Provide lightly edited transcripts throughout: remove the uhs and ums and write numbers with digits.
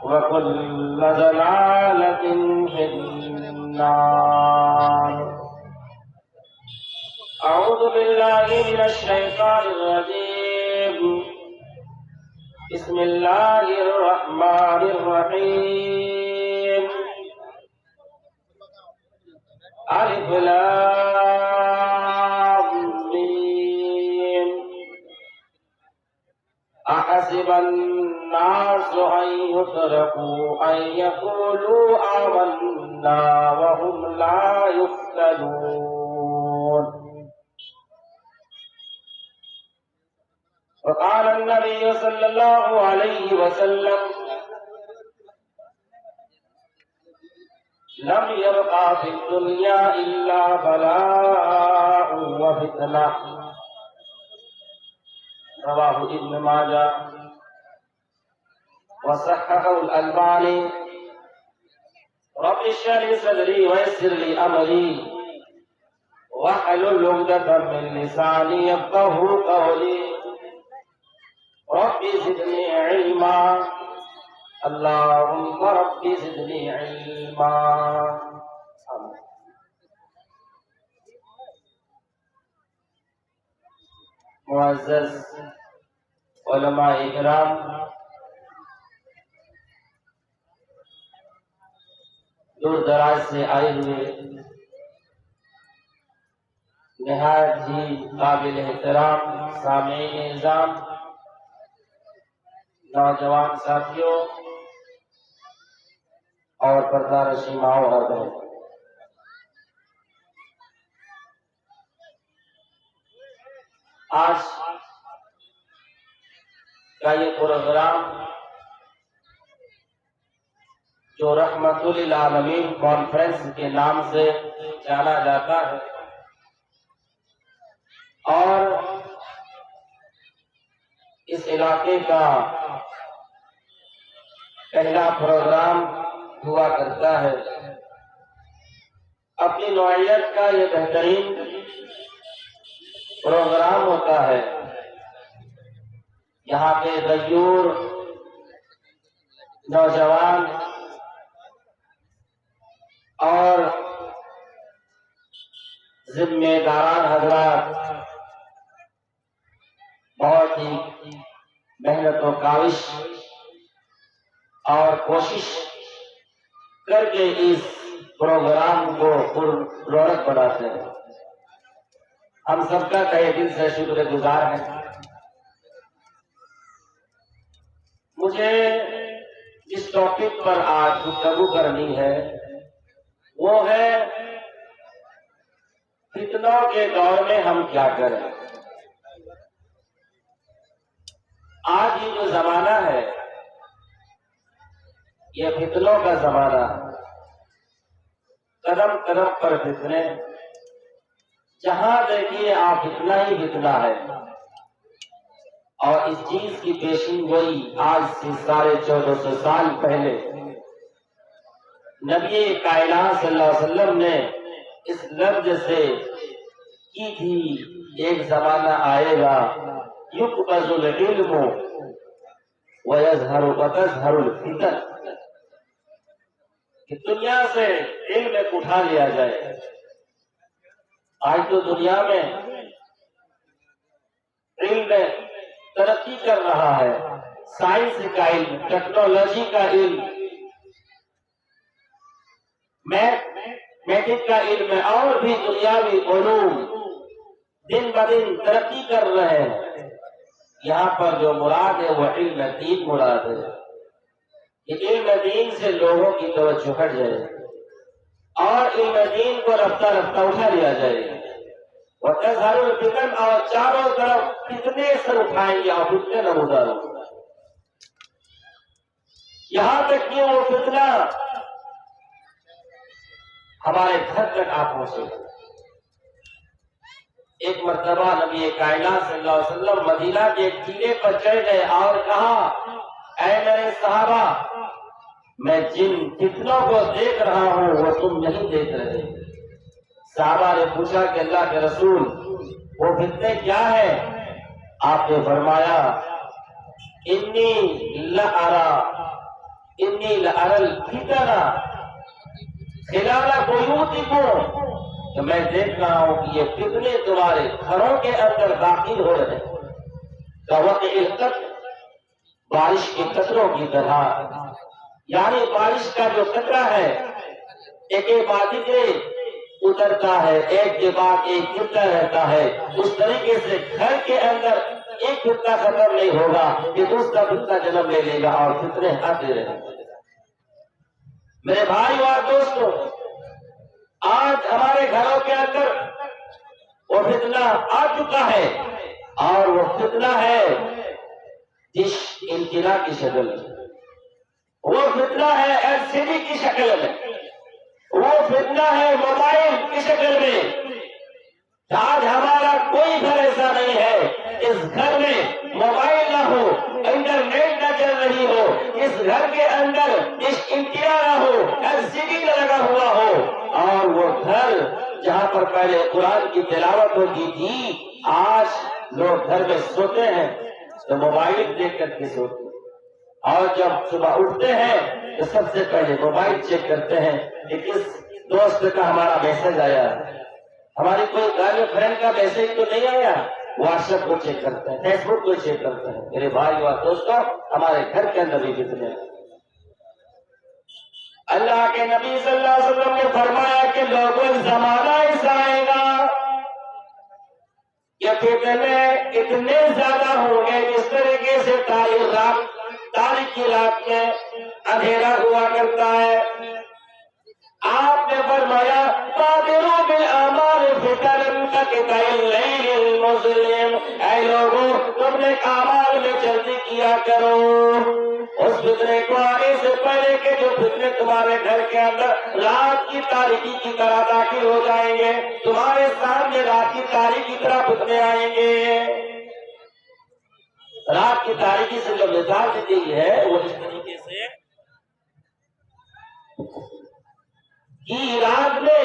وكل ضلالة في النار. أعوذ بالله من الشيطان الرجيم. بسم الله الرحمن الرحيم. ألف لام ميم. أحسب الناس أن يتركوا أن يقولوا آمنا وهم لا يفتنون. وقال النبي صلى الله عليه وسلم: لم يبقى في الدنيا إلا بلاء وفتنة. رواه ابن ماجہ وصححه الألباني. رب اشرح لي صدري ويسر لي أمري واحلل عقدة من لساني يفقهوا قولي. رب زدني علما. اللهم رب زدني علما. معزز علماء اکرام، دور دراز سے آئے ہوئے نہایت ہی قابل احترام سامعین نظام، نوجوان ساتھیوں اور پردہ نشین ماؤں اور بہن، آج کا یہ پروگرام جو رحمت للعالمین کانفرنس کے نام سے جانا جاتا ہے اور اس علاقے کا پہلا پروگرام ہوا کرتا ہے، اپنی نوعیت کا یہ بہترین پروگرام ہوتا ہے۔ یہاں کے غیور نوجوان اور ذمہ داران حضرات بہت ہی محنت و کاوش اور کوشش کر کے اس پروگرام کو پررونق بناتے ہیں۔ ہم سب کا تہہ دل سے شکر گزار ہیں۔ مجھے جس ٹاپک پر آج گفتگو کرنی ہے وہ ہے فتنوں کے دور میں ہم کیا کریں۔ آج یہ جو زمانہ ہے یہ فتنوں کا زمانہ، قدم قدم پر فتنے، جہاں دیکھیے آپ فتنہ ہی فتنہ ہے۔ اور اس چیز کی پیشین گوئی آج سے 1450 سال پہلے نبی کائنات صلی اللہ علیہ وسلم نے اس لفظ سے کی تھی، ایک زمانہ آئے گا یقبض العلم ویظہر وتظہر الفتن، کہ دنیا سے علم اٹھا لیا جائے۔ آج تو دنیا میں علم ترقی کر رہا ہے، سائنس کا علم، ٹیکنالوجی کا علم، میتھمیٹک کا علم اور بھی دنیاوی علوم دن بدن ترقی کر رہے ہیں۔ یہاں پر جو مراد ہے وہ علم دین مراد ہے، کہ علم دین سے لوگوں کی توجہ ہٹ جائے اور علم دین کو رفتہ رفتہ اٹھا لیا جائے۔ وَتَظْهَرُ الْفِتَنُ، اور چاروں طرف فتنے سر اٹھائیں گے اور فتنے نمودار ہوں گے، یہاں تک کہ وہ فتنہ ہمارے گھر تک آ پہنچے۔ ایک مرتبہ نبی کائنات صلی اللہ علیہ وسلم مدینہ کے ایک ٹیلے پر چڑھ گئے اور کہا: اے میرے صحابہ، میں جن فتنوں کو دیکھ رہا ہوں وہ تم نہیں دیکھ رہے۔ صحابہ نے پوچھا کہ اللہ کے رسول وہ فتنے کیا ہے؟ آپ نے فرمایا انی لأرى الفتنہ خلال بیوتکم، کہ میں دیکھ رہا ہوں کہ یہ فتنے تمہارے گھروں کے اندر داخل ہو رہے ہیں، کوقع القطر، بارش کے قطروں کی طرح، یعنی بارش کا جو قطرہ ہے ایک وادی سے اترتا ہے، ایک کے بعد ایک گرتا رہتا ہے، اس طریقے سے گھر کے اندر ایک فتنہ ختم نہیں ہوگا کہ دوسرا فتنہ جنم لے لے گا اور فتنے آتے رہیں گے۔ میرے بھائی اور دوستو، آج ہمارے گھروں کے اندر وہ فتنہ آ چکا ہے، اور وہ فتنہ ہے ڈش انٹینا کی شکل میں، وہ فتنہ ہے ایل سی ڈی کی شکل میں، وہ فتنہ ہے موبائل کی شکل میں۔ آج ہمارا کوئی گھر ایسا نہیں ہے اس گھر میں موبائل نہ ہو، انٹرنیٹ نہ چل رہی ہو، اس گھر کے اندر ڈش انٹینا نہ ہو، ایل سی ڈی نہ لگا ہوا ہو، اور وہ گھر جہاں پر پہلے قرآن کی تلاوت ہوتی تھی، آج لوگ گھر میں سوتے ہیں تو موبائل دیکھ کر کے سوتے ہیں، اور جب صبح اٹھتے ہیں تو سب سے پہلے موبائل چیک کرتے ہیں کہ کس دوست کا ہمارا میسج آیا ہے، ہماری کوئی گرل فرینڈ کا میسج تو نہیں آیا، واٹس ایپ کو چیک کرتے ہیں، فیس بک کو چیک کرتے ہیں۔ میرے بھائی اور دوستوں، ہمارے گھر کے اندر بھی کتنے اللہ کے نبی صلی اللہ علیہ وسلم نے فرمایا کہ لوگوں زمانہ ایسا آئے گا کہ فتنے اتنے زیادہ ہوں گے جس طریقے سے تاریخی رات میں اندھیرا ہوا کرتا ہے۔ آپ نے فرمایا بادروا بالاعمال فتنا كقطع الليل المظلم، اے لوگوں تم نے اعمال میں جلدی کیا کرو اس فتنے کو آنے سے پہلے کہ جو فتنے تمہارے گھر کے اندر رات کی تاریکی کی طرح داخل ہو جائیں گے، تمہارے سامنے رات کی تاریکی کی طرح فتنے آئیں گے۔ رات کی تاریکی سے جو مثال دی گئی ہے وہ اس طریقے سے کہ رات میں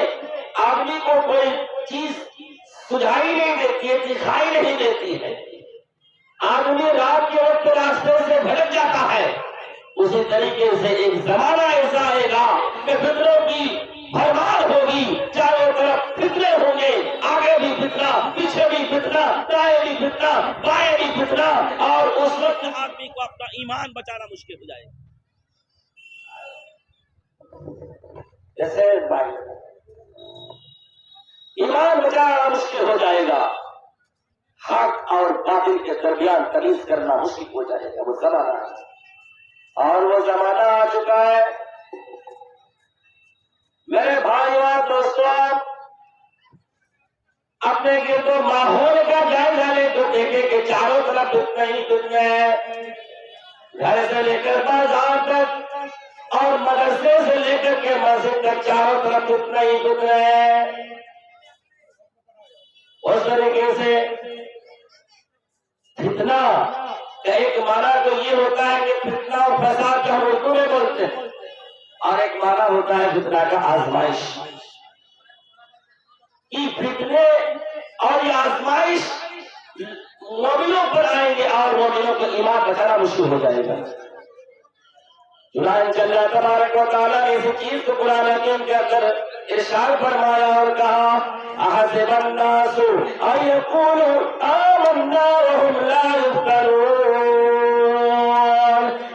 آدمی کو کوئی چیز سجھائی نہیں دیتی ہے، دکھائی نہیں دیتی ہے، آدمی رات کے وقت راستے سے بھٹک جاتا ہے۔ اسی طریقے سے ایک زمانہ ایسا آئے گا کہ فتنوں کی بھرمار ہوگی، چاروں طرف فتنے ہوں گے، آگے بھی فتنہ، پیچھے بھی فتنہ، دائیں بھی فتنہ، بائیں بھی فتنہ، اور اس وقت آدمی کو اپنا ایمان بچانا مشکل ہو جائے گا۔ جیسے ایمان بچانا مشکل ہو جائے گا، حق اور باطل کے درمیان تمیز کرنا مشکل ہو جائے گا، وہ زمانہ ہے، اور وہ زمانہ آ چکا ہے۔ میرے بھائیوں اور دوستوں، اپنے گرد و ماحول کا جائزہ لے تو دیکھیں کہ چاروں طرف فتنہ ہی فتنہ ہے، گھر سے لے کر بازار تک اور مدرسے سے لے کر کے مسجد تک چاروں طرف فتنہ ہی فتنہ ہے۔ اس طریقے سے فتنہ کا ایک معنی تو یہ ہوتا ہے کہ فتنہ اور فساد کا ہم اردو میں بولتے ہیں، اور ایک معنی ہوتا ہے فتنہ کا آزمائش، کہ فتنے اور یہ آزمائش مومنوں پر آئیں گے اور مومنوں کو ایمان بچانا مشکل ہو جائے گا۔ چنانچہ اللہ تبارک و تعالیٰ نے اسی چیز کو قرآن حکیم کے اندر ارشاد فرمایا اور کہا احسب الناس ان یقولوا آمنا وهم لا یفتنون،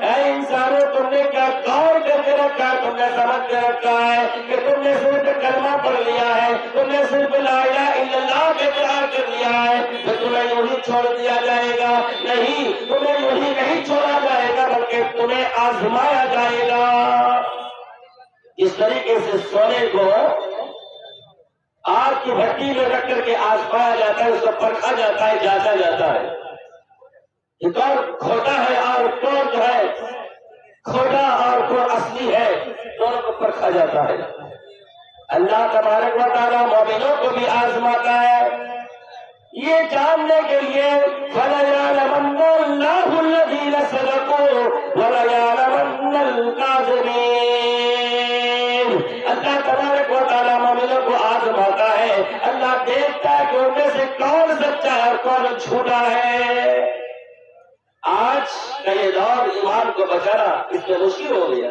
اے انسانوں تم نے کیا غور کر کے رکھا ہے، تم نے سمجھ کے رکھا ہے کہ تم نے صرف کلمہ پڑھ لیا ہے، تم نے صرف لا الہ الا اللہ کا اقرار کر لیا ہے تو تمہیں یوں ہی چھوڑ دیا جائے گا؟ نہیں، تمہیں یوں ہی نہیں چھوڑا جائے گا بلکہ تمہیں آزمایا جائے گا۔ اس طریقے سے سونے کو آگ کی بھٹی میں رکھ کر کے آزمایا جاتا ہے، اس کو پرکھا جاتا ہے، جانچا جاتا ہے کہ کون کھوٹا ہے اور کون جو ہے کھوٹا اور کون اصلی ہے، دونوں کو پرکھا جاتا ہے۔ اللہ تبارک و تعالیٰ مومنوں کو بھی آزماتا ہے یہ جاننے کے لیے فَلَيَعْلَمَنَّ اللَّهُ الَّذِينَ صَدَقُوا وَلَيَعْلَمَنَّ الْكَاذِبِينَ۔ اللہ تبارک و تعالیٰ مومنوں کو آزماتا ہے، اللہ دیکھتا ہے کہ ان میں سے کون سچا ہے اور کون جھوٹا ہے۔ آج کئی بچانا اس میں مشکل ہو گیا.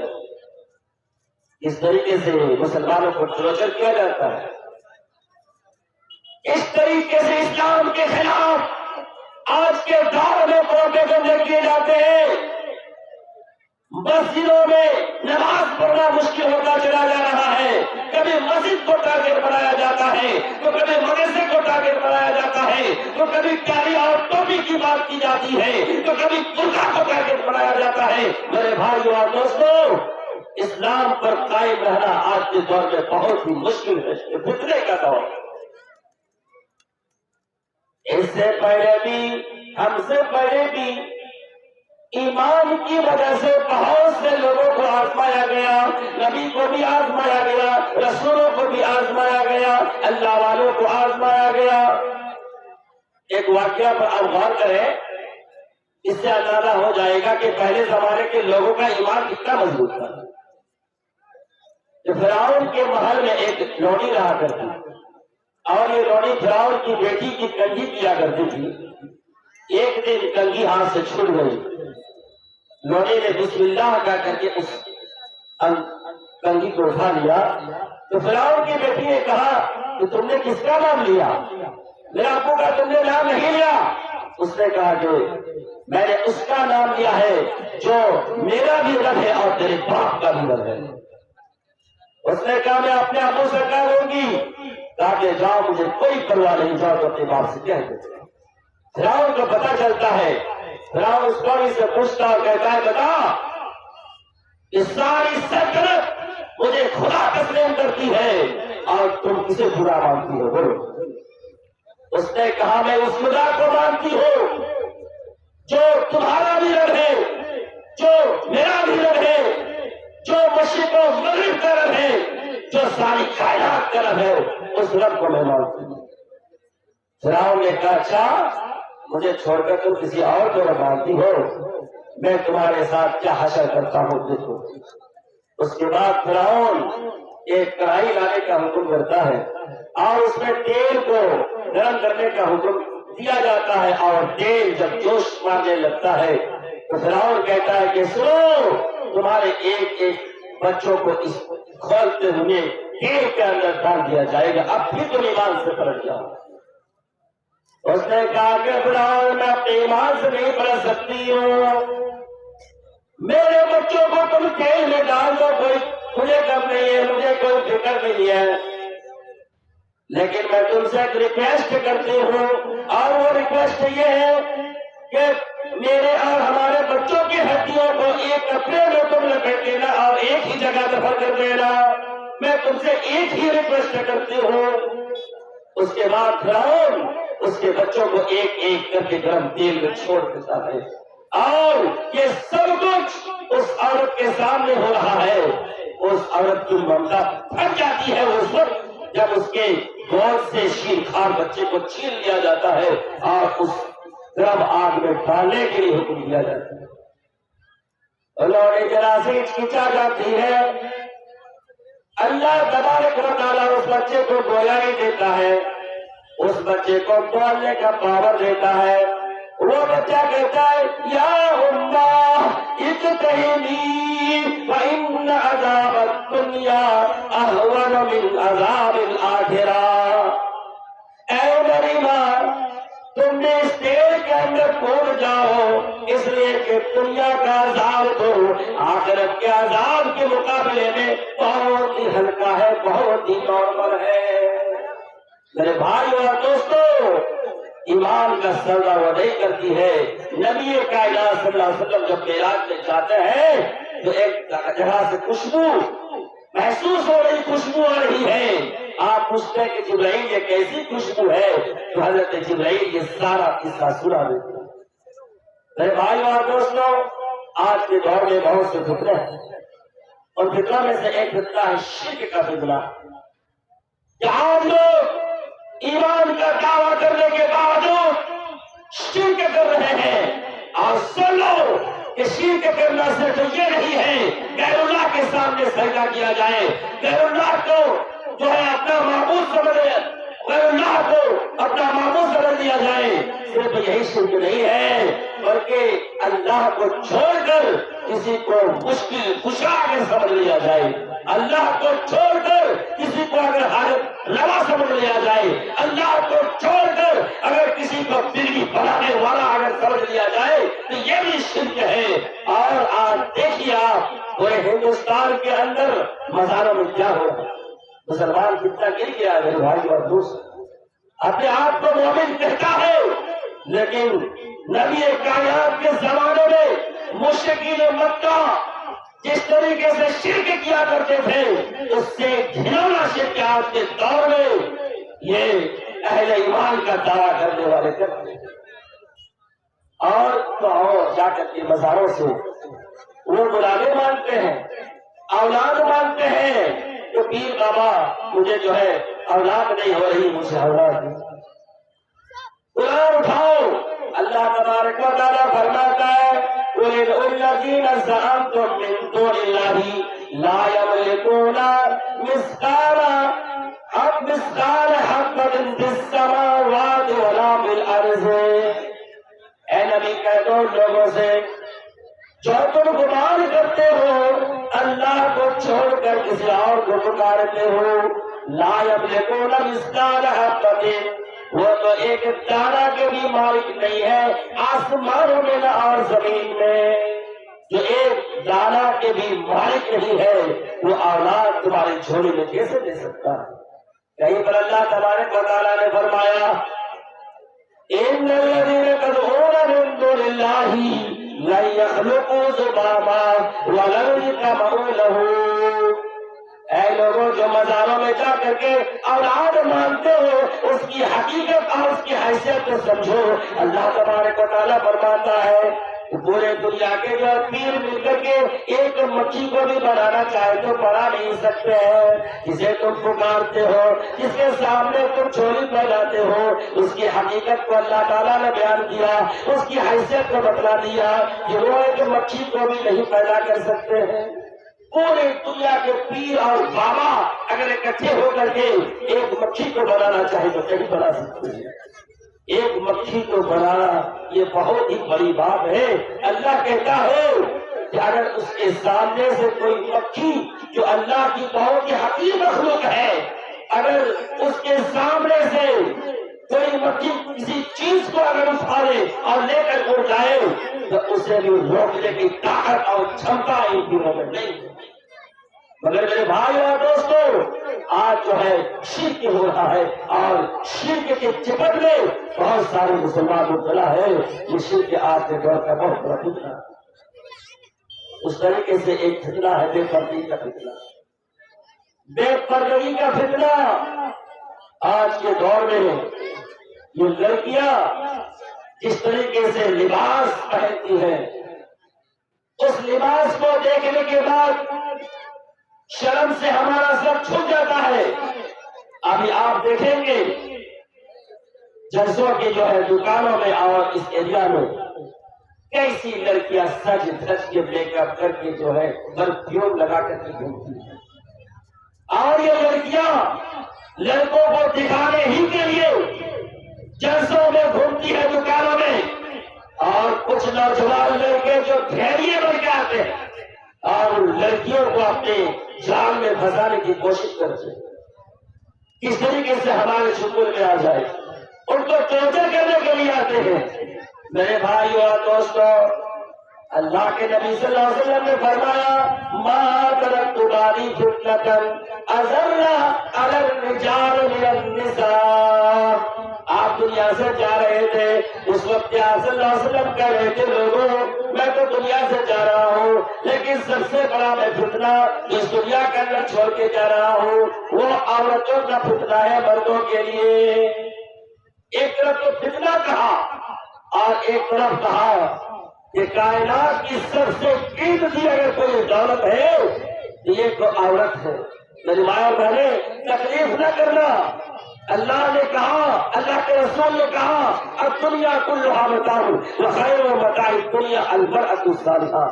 اس طریقے سے مسلمانوں کو ٹارچر کیا جاتا ہے. اس طریقے سے اسلام کے خلاف آج کے دور میں پروپیگنڈے کیے جاتے ہیں. مسجدوں میں نماز پڑھنا مشکل ہوتا چلا جا رہا ہے. کبھی مسجد کو ٹارگیٹ بنایا جاتا ہے تو کبھی مدرسے کو ٹارگیٹ بنایا جاتا ہے تو کبھی ٹائی اور ٹوپی کی بات کی جاتی ہے تو کبھی برقع کو ٹارگیٹ بنایا جاتا ہے. میرے بھائیوں اور دوستوں، اسلام پر قائم رہنا آج کے دور میں بہت ہی مشکل ہے. یہ فتنے کا دور ہے. اس سے پہلے بھی، ہم سے پہلے بھی ایمان کی وجہ سے بہت سے لوگوں کو آزمایا گیا. نبی کو بھی آزمایا گیا، رسولوں کو بھی آزمایا گیا، اللہ والوں کو آزمایا گیا. ایک واقعہ پر آپ غور کریں، اس سے اندازہ ہو جائے گا کہ پہلے زمانے کے لوگوں کا ایمان کتنا مضبوط تھا. فرعون کے محل میں ایک لوڑی رہا کرتی اور یہ لوڑی فرعون کی بیٹی کی کنگھی کیا کرتی تھی. ایک دن کنگھی ہاتھ سے چھوٹ گئی. لوڑی نے بسم اللہ کہا کر کے اس کنگھی کو اٹھا لیا تو فرعون کی بیٹی نے کہا کہ تم نے کس کا نام لیا؟ میرے ابو کا تم نے نام نہیں لیا. اس نے کہا کہ میں نے اس کا نام لیا ہے جو میرا بھی رب ہے اور تیرے باپ کا بھی رب ہے. اس نے کہا میں اپنے ابو سے کہہ دوں گی تاکہ جاؤ، مجھے کوئی پرواہ نہیں، جاؤ تو اپنے باپ سے کہہ دیتے. فرعون کو پتا چلتا ہے. فرعون اس لوڑی سے پوچھتا اور کہتا ہے بتا، یہ ساری سلطنت مجھے خدا تسلیم کرتی ہے اور تم کسے خدا مانتی ہو؟ بولو. اس نے کہا میں اس خدا کو مانتی ہوں جو تمہارا بھی رب ہے، جو میرا بھی رب ہے، جو مشرق و مغرب کا رب ہے، جو ساری کائنات کا رب ہے، اس رب کو میں مانتی ہوں. فرعون نے کہا اچھا، مجھے چھوڑ کر تم کسی اور کو مانتی ہو، میں تمہارے ساتھ کیا حشر کرتا ہوں دیکھو. اس کے بعد فرعون ایک کڑھائی لانے کا حکم کرتا ہے اور اس میں تیل کو گرم کرنے کا حکم دیا جاتا ہے اور تیل جب جوش مارنے لگتا ہے تو فرعون کہتا ہے کہ سنو، تمہارے ایک ایک بچوں کو اس کھولتے ہوئے تیل کے اندر ڈال دیا جائے گا، اب بھی تم ایمان سے پلٹ جاؤ. اس نے کہا کہ فرعون میں اپنے ایمان سے نہیں پلٹ سکتی ہوں، میرے بچوں کو تم تیل میں ڈال دو، کوئی مجھے کم نہیں ہے، مجھے کوئی فکر نہیں ہے، لیکن میں تم سے ایک ریکویسٹ کرتی ہوں اور وہ ریکویسٹ یہ ہے کہ میرے اور ہمارے بچوں کی ہڈیوں کو ایک کپڑے میں تم لپیٹ دینا اور ایک ہی جگہ دفن کر دینا. میں تم سے ایک ہی ریکویسٹ کرتی ہوں. اس کے بعد فرعون اس کے بچوں کو ایک ایک کر کے گرم تیل میں چھوڑ دیتا ہے اور یہ سب کچھ اس عورت کے سامنے ہو رہا ہے. اس عورت کی ممتا پھٹ جاتی ہے اس وقت جب اس کے گود سے شیر خوار بچے کو چھین لیا جاتا ہے اور اس گرم آگ میں ڈالنے کے لیے حکم دیا جاتا ہے. لوڑی ذرا سے ہچکچا جاتی ہے. اللہ تبارک و تعالیٰ اس بچے کو گویا نہیں دیتا ہے، اس بچے کو بولنے کا پاور دیتا ہے. وہ بچہ کہتا ہے یا اماں اجتہدی فإن عذاب الدنیا اہون من عذاب الآخرہ. اے میری ماں، تم نے اس تیل کے اندر کود جاؤ، اس لیے کہ دنیا کا عذاب تو آخرت کے عذاب کے مقابلے میں بہت ہی ہلکا ہے، بہت ہی نارمل ہے. میرے بھائی اور دوستو، ایمان کا سودا وہ نہیں کرتی ہے. نبی کائنات صلی اللہ علیہ وسلم جب معراج میں جاتے ہیں تو ایک جگہ سے خوشبو محسوس ہو رہی، خوشبو آ رہی ہے. آپ پوچھتے ہیں کہ جبرائیل یہ کیسی خوشبو ہے؟ تو حضرت جبرائیل یہ سارا قصہ سنا دیتے ہیں. میرے بھائی اور دوستو، آج کے دور میں بہت سے فتنے ہیں اور فتنہ میں سے ایک فتنہ ہے شرک کا فتنہ. آج لوگ ایمان کا دعویٰ کرنے کے باوجود شرک کر رہے ہیں. اور سن لو کہ شرک کرنا صرف یہ نہیں ہے غیر اللہ کے سامنے سجدہ کیا جائے، غیر اللہ کو جو ہے اپنا معبود سمجھے، غیر اللہ کو اپنا معبود سمجھ لیا جائے، صرف یہی شرک نہیں ہے بلکہ اللہ کو چھوڑ کر کسی کو مشکل کشا اگر سمجھ لیا جائے، اللہ کو چھوڑ کر کسی کو اگر حاجت روا سمجھ لیا جائے، اللہ کو چھوڑ کر اگر کسی کو بیوی بنانے والا اگر سمجھ لیا جائے تو یہ بھی شرک ہے۔ اور آج دیکھیے آپ پورے ہندوستان کے اندر مزاروں میں کیا ہو رہا ہے، مسلمان کتنا گر گیا ہے میرے بھائی اور دوست، اپنے آپ کو مومن کہتا ہے لیکن نبی کائنات کے زمانے میں مشرکین مکہ جس طریقے سے شرک کیا کرتے تھے اس سے گھناؤنا شرک آج کے دور میں یہ اہل ایمان کا دعویٰ کرنے والے کرتے ہیں۔ اور تو اور جا کر کے مزاروں سے وہ بلانے مانتے ہیں، اولاد مانگتے ہیں کہ پیر بابا مجھے جو ہے اولاد نہیں ہو رہی، مجھے اولاد نہیں۔ قرآن اٹھاؤ، اللہ تبارک و تعالیٰ فرماتا ہے قُلِ الَّذِينَ زَعَمْتُم مِّن دُونِ اللَّهِ لَا يَمْلِكُونَ مِثْقَالَ حَبَّةٍ فِي السَّمَاوَاتِ وَلَا فِي الْأَرْضِ۔ اے نبی کہہ دو لوگوں سے جو تم گمان کرتے ہو اللہ کو چھوڑ کر کسی اور کو پکارتے ہو، لا یملکون مثقال حبۃ، وہ تو ایک دانہ کے بھی مالک نہیں ہے آسمانوں میں نہ اور زمین میں، جو ایک دانہ کے بھی مالک نہیں ہے وہ اولاد تمہاری جھولی میں کیسے دے سکتا ہے؟ کہیں پر اللہ تبارک و تعالیٰ نے فرمایا ان الذین تدعون من دون اللہ لن يخلقوا ذبابا ولن يطمئنوا له۔ اے لوگوں جو مزاروں میں جا کر کے اولاد مانتے ہو اس کی حقیقت اور اس کی حیثیت کو سمجھو۔ اللہ تبارک و تعالیٰ فرماتا ہے پورے دنیا کے جو پیر مل کر کے ایک مکھی کو بھی بنانا چاہے تو بنا نہیں سکتے ہیں۔ جسے تم پکارتے ہو، جس کے سامنے تم چھولی پھیلاتے ہو، اس کی حقیقت کو اللہ تعالیٰ نے بیان کیا، اس کی حیثیت کو بتلا دیا کہ وہ ایک مکھی کو بھی نہیں پیدا کر سکتے ہیں۔ پورے دنیا کے پیر اور بابا اگر اکٹھے ہو کر کے ایک مکھی کو بنانا چاہے تو کہیں بنا سکتے ہیں۔ ایک مکھی کو بنانا یہ بہت ہی بڑی بات ہے۔ اللہ کہتا ہے کہ اگر اس کے سامنے سے کوئی مکھی جو اللہ کی بہت ہی حقیر مخلوق ہے، اگر اس کے سامنے سے کوئی مکھی کسی چیز کو اگر اٹھا لے اور لے کر اڑ جائے تو اسے بھی روکنے کی طاقت اور چھمتا ان دنوں میں نہیں۔ مگر میرے بھائی اور دوستوں آج جو ہے شرک ہو رہا ہے اور شرک کے چپٹ میں بہت سارے مسلمان مبتلا ہے۔ یہ شرک آج کے دور کا بہت بڑا فتنہ، اس طریقے سے ایک فتنہ ہے بے پردگی کا فتنہ، بے پردگی کا فتنہ۔ آج کے دور میں یہ لڑکیاں جس طریقے سے لباس پہنتی ہیں اس لباس کو دیکھنے کے بعد شرم سے ہمارا سر چھوٹ جاتا ہے۔ ابھی آپ دیکھیں گے جلسوں کی جو ہے دکانوں میں اور اس ایریا میں کیسی لڑکیاں سج دھج کے میک اپ کر کے جو ہے پرفیوم لگا کر کے گھومتی ہیں، اور یہ لڑکیاں لڑکوں کو دکھانے ہی کے لیے جلسوں میں گھومتی ہے دکانوں میں، اور کچھ نوجوان لڑکے جو بھیڑیے بن کے آتے ہیں اور لڑکیوں کو اپنے جال میں پھنسانے کی کوشش کرتے ہیں، کس طریقے سے ہمارے سکول میں آ جائے، ان کو ٹارچر کرنے کے لیے آتے ہیں۔ میرے بھائیو اور دوستو اللہ کے نبی صلی اللہ علیہ وسلم نے فرمایا ما ترکت بعدی فتنة اضر علی الرجال من النساء۔ آپ دنیا سے جا رہے تھے اس وقت آپ صلی اللہ علیہ وسلم کہہ رہے تھے لوگوں میں تو دنیا سے جا رہا ہوں لیکن سب سے بڑا میں فتنہ اس دنیا کے اندر چھوڑ کے جا رہا ہوں وہ عورتوں کا فتنہ ہے مردوں کے لیے۔ ایک طرف تو فتنہ کہا اور ایک طرف کہا کہ کائنات کی سب سے قیمتی اگر کوئی دولت ہے تو یہ تو عورت ہے۔ میری ماں اور بہنیں تکلیف نہ کرنا، اللہ نے کہا، اللہ کے رسول نے کہا الدنیا کلھا متاع وخیر متاع الدنیا المرأة الصالحہ،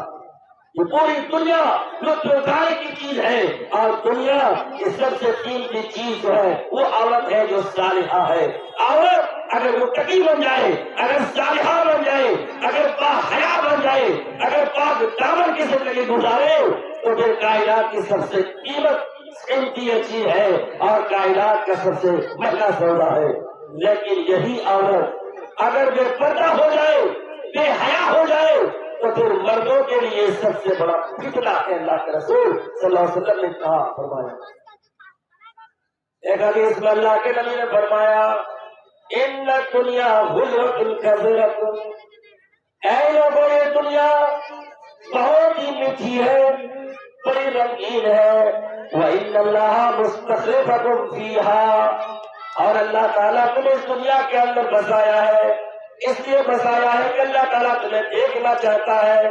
یہ پوری دنیا لطف اٹھانے کی چیز ہے، اور دنیا کی سب سے قیمتی چیز جو ہے وہ عورت ہے جو صالحہ ہے۔ عورت اگر متقی بن جائے، اگر صالحہ بن جائے، اگر باحیا بن جائے، اگر پاک دامن کی زندگی گزارے تو پھر کائنات کی سب سے قیمتی چیز ہے اور کائنات کا سب سے مہنگا سودا ہے۔ لیکن یہی عورت اگر بے پردہ ہو جائے، بے حیا ہو جائے تو پھر مردوں کے لیے سب سے بڑا فتنہ ہے۔ اللہ کے رسول صلی اللہ علیہ وسلم نے کہا، فرمایا ایک حدیث میں اللہ کے نبی نے فرمایا، ان دنیا غلوۃ کثیرۃ، اے لوگوں یہ دنیا بہت ہی میٹھی ہے، بڑی رنگین ہے، وَإِنَّ اللَّهَ مُسْتَخْلِفَكُمْ فِيهَا، اور اللہ تعالیٰ تمہیں اس دنیا کے اندر بسایا ہے، اس لیے بسایا ہے کہ اللہ تعالیٰ تمہیں دیکھنا چاہتا ہے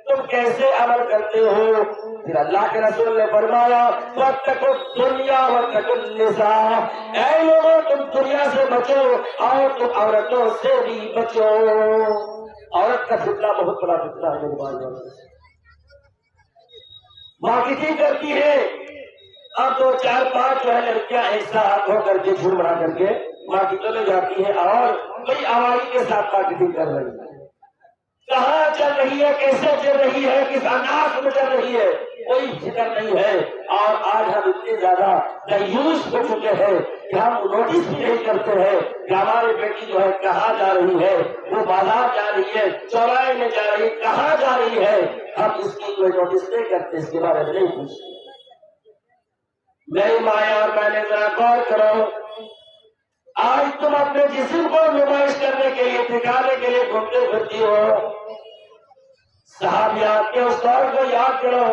تم کیسے عمل کرتے ہو۔ پھر اللہ کے رسول نے فرمایا، وَاتَّقُوا الدُّنْيَا وَاتَّقُوا النِّسَاءَ، اے لوگوں تم دنیا سے بچو اور تم عورتوں سے بھی بچو۔ عورت کا فتنہ بہت بڑا فتنہ ہے میرے بھائیوں، مارکیٹنگ کرتی ہے، اب 2 4 5 جو ہے لڑکیاں ایک ساتھ ہو کر کے جھوم بنا کر کے مارکیٹوں میں جاتی ہے اور بڑی آواری کے ساتھ مارکیٹنگ کر رہی ہے۔ کہاں چل رہی ہے، کیسے چل رہی ہے، کس انداز میں چل رہی ہے، کوئی فکر نہیں ہے۔ اور آج ہم اتنے زیادہ دیوس ہو چکے ہیں کہ ہم نوٹس بھی نہیں کرتے ہیں کہ ہماری بیٹی جو ہے کہاں جا رہی ہے، وہ بازار جا رہی ہے، چوراہے میں جا رہی ہے، کہاں جا رہی ہے، ہم اس کی کوئی نوٹس نہیں کرتے، اس کے بارے میں نہیں پوچھتے۔ میری ماں اور میں نے ذرا غور کرو، آج تم اپنے جسم کو نمائش کرنے کے لیے، دکھانے کے لیے گھومتے پھرتی ہو۔ صحابیات کے اس دور کو یاد کرو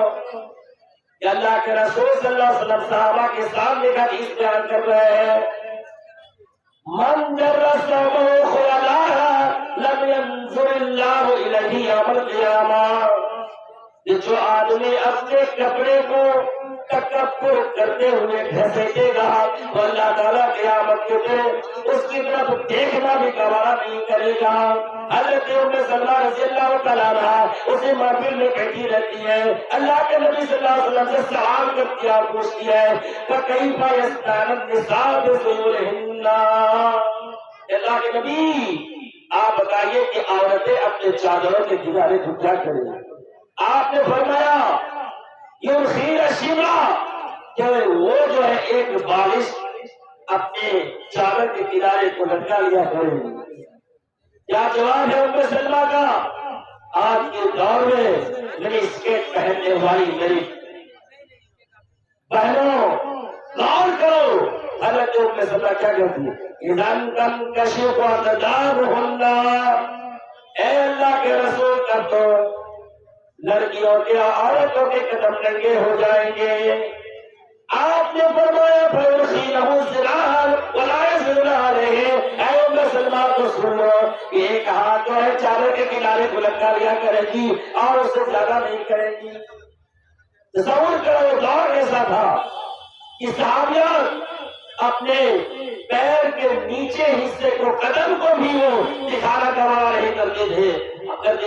کہ اللہ کے رسول صلی اللہ علیہ وسلم صحابہ کے سامنے کا حدیث بیان کر رہے ہیں، من جر ثوبه خيلاء لم ينظر الله اليه يوم القيامة، کہ جو آدمی اپنے کپڑے کو تکبر کرتے ہوئے گھسیٹے گا تو اللہ تعالیٰ قیامت کے دن اس کی طرف دیکھنا بھی گوارا نہیں کرے گا۔ حضرت ام سلمہ رضی اللہ تعالیٰ عنہا اسی محفل میں بیٹھی رہتی ہے، اللہ کے نبی صلی اللہ علیہ وسلم سے سوال کرتی ہے اور پوچھتی ہے، فَكَيْفَ يَسْتَانَ النِّسَاءُ بِخُيُولِهِنَّ، اللہ کے نبی آپ بتائیے کہ عورتیں اپنے چادروں کے کنارے کیا کریں؟ آپ نے فرمایا یرخین الشمرا، کہ وہ جو ہے ایک بالش اپنے چادر کے کنارے کو لٹکا لیا کریں۔ کیا جواب ہے ام سلمہ کا؟ آج کے دور میں میری اسکیٹ پہننے والی میری بہنوں غور کرو، حضرت ام سلمہ کیا کہتی ہے، اذن تنکشف اقدامہن، اے اللہ کے رسول کر دو لڑکیوں کے عورتوں کے قدم ننگے ہو جائیں گے۔ آپ نے فرمایا فَيُرْخِينَهُ سِرَاحًا وَلَا يَزِلُ عَلَيْهِ، اے ام سلمہ کو سن لو، ایک ہاتھ جو ہے چادر کے کنارے کو لٹکا لیا کرے گی اور اس سے زیادہ نہیں کرے گی۔ تصور کرو دور ایسا تھا کہ صحابیات اپنے پیر کے نیچے حصے کو، قدم کو بھی وہ دکھانا گوارا نہیں کرتے تھے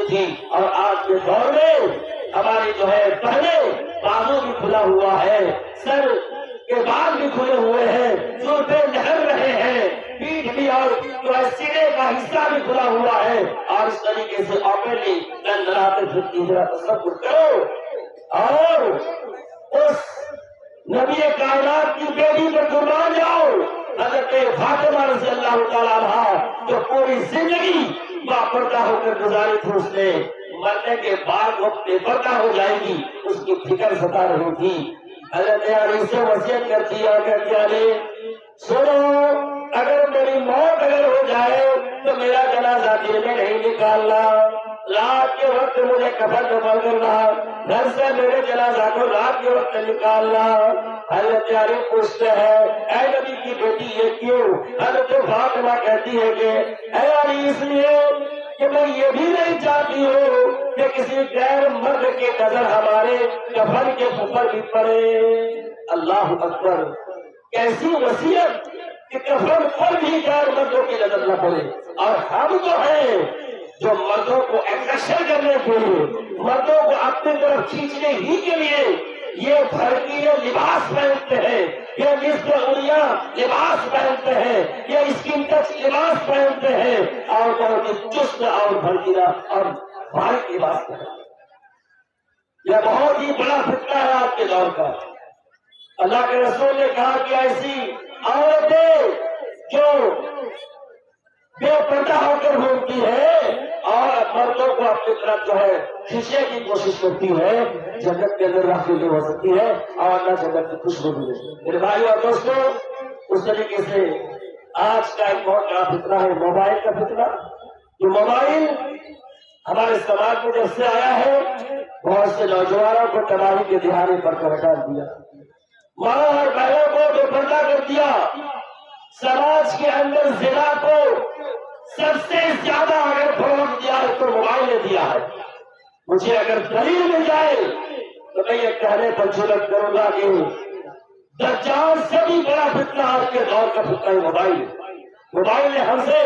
تھی، اور آج کے دور میں ہماری جو ہے پہلے بازو بھی کھلا ہوا ہے، سر کے بال بھی کھلے ہوئے ہیں، زلفیں لہر رہے ہیں، پیٹھ بھی اور جو ہے سینے کا حصہ بھی کھلا ہوا ہے، اور اس طریقے سے اوپنلی لندراتے پھرتی، ذرا تصور کرو۔ اور اس نبی کائنات کی بیٹی پر قربان جاؤ، حضرت فاطمہ رضی اللہ تعالیٰ عنہا جو پوری زندگی باپردہ ہو کر گزاری تھی، اس نے مرنے کے بعد وہ بے پردہ ہو جائے گی اس کی فکر ستا رہی تھی۔ حضرت علی سے وصیت کرتی اور کہتی علی سنو، اگر میری موت اگر ہو جائے تو میرا جنازہ دن میں نہیں نکالنا، رات کے وقت مجھے کفن دفن کرنا، گھر سے میرے جنازہ کو رات کے وقت نکالنا۔ حضرت علی پوچھتے ہیں اے نبی کی بیٹی یہ کیوں؟ حضرت فاطمہ کہتی ہے کہ اے علی اس لیے کہ میں یہ بھی نہیں چاہتی ہوں کہ کسی غیر مرد کی نظر ہمارے کفن کے اوپر بھی پڑے۔ اللہ اکبر، کیسی وصیت کہ کفن پر بھی غیر مردوں کی نظر نہ پڑے۔ اور ہم جو ہیں جو مردوں کو اکثر کرنے کے لیے، مردوں کو اپنی طرف کھینچنے ہی کے لیے یہ بھڑکیلے لباس پہنتے ہیں، یہ نصف عریاں لباس پہنتے ہیں، یہ اسکن ٹچ لباس پہنتے ہیں اور بہت ہی چست اور بھڑکیلا اور بھاری لباس پہنتے ہیں۔ یہ بہت ہی بڑا فتنہ ہے آج کے دور کا۔ اللہ کے رسول نے کہا کہ ایسی عورتیں جو بے پردہ ہو کر گھومتی ہے اور مردوں کو اپنی طرف جو ہے کھینچنے کی کوشش کرتی ہے، جنت کے اندر داخل نہیں ہو سکتی ہے اور اللہ جنت کی خوشبو بھی ہے۔ میرے بھائیو اور دوستوں، اس طریقے سے آج کا ایک بہت بڑا فتنہ ہے موبائل کا فتنہ۔ یہ موبائل ہمارے سماج میں جب سے آیا ہے بہت سے نوجوانوں کو تباہی کے دہانے پر ہٹا دیا، ماں اور بہنوں کو بے پردہ کر دیا، سماج کے اندر زنا کو سب سے زیادہ اگر فروغ دیا ہے تو موبائل نے دیا ہے۔ مجھے اگر دلیل مل جائے تو میں یہ کہنے پر جرأت کروں گا کہ دجال سے بھی بڑا فتنہ آج کے دور کا فتنہ ہے موبائل۔ موبائل نے ہم سے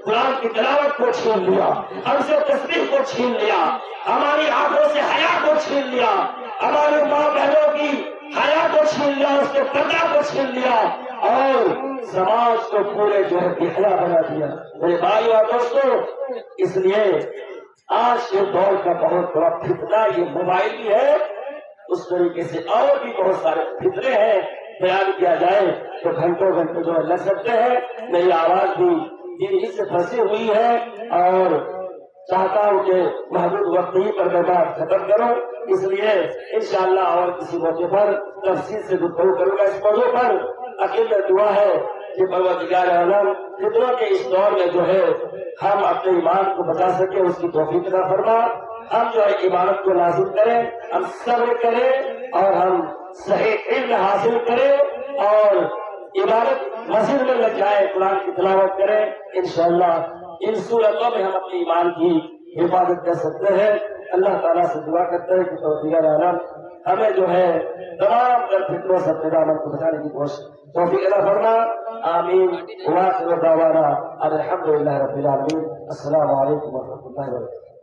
قرآن کی تلاوت کو چھین لیا، ہم سے تسبیح کو چھین لیا، ہماری آنکھوں سے حیا کو چھین لیا، ہماری ماں بہنوں کی حیا کو چھین لیا، اس کے پردہ کو چھین لیا اور سماج کو پورے جو ہے بھلا بنا دیا۔ میرے بھائی اور دوستوں، اس لیے آج کے دور کا بہت بڑا فتنہ یہ موبائل بھی ہے، اس طریقے سے اور بھی بہت سارے فتنے ہیں، بیان کیا جائے تو گھنٹوں گھنٹوں جو لگ سکتے ہیں۔ میری آواز بھی دین سے پھنسی ہوئی ہے اور چاہتا ہوں کہ محدود وقت ہی پر میں بات ختم کروں، اس لیے انشاءاللہ اور کسی موقع پر تفصیل سے گفتگو کروں گا اس موضوع پر۔ عقیدت دعا ہے کہ پروردگار عالم فتنوں کے اس دور میں جو ہے ہم اپنے ایمان کو بچا سکیں، اس کی توفیق عطا فرما۔ ہم جو ہے عبادت کو لازم کریں، ہم صبر کریں اور ہم صحیح علم حاصل کریں اور عبادت مسجد میں لگ جائے، قرآن کی تلاوت کریں۔ انشاءاللہ ان صورتوں میں ہم اپنے ایمان کی حفاظت کر سکتے ہیں۔ اللہ تعالیٰ سے دعا کرتے ہیں کہ پروردگار عالم ہمیں جو ہے تمام در فتنوں سے اپنے دامن کو بچانے کی توفیق عطا فرما۔ آمین وآخر دعوانا الحمدللہ رب العالمین۔ السلام علیکم ورحمۃ اللہ وبرکاتہ۔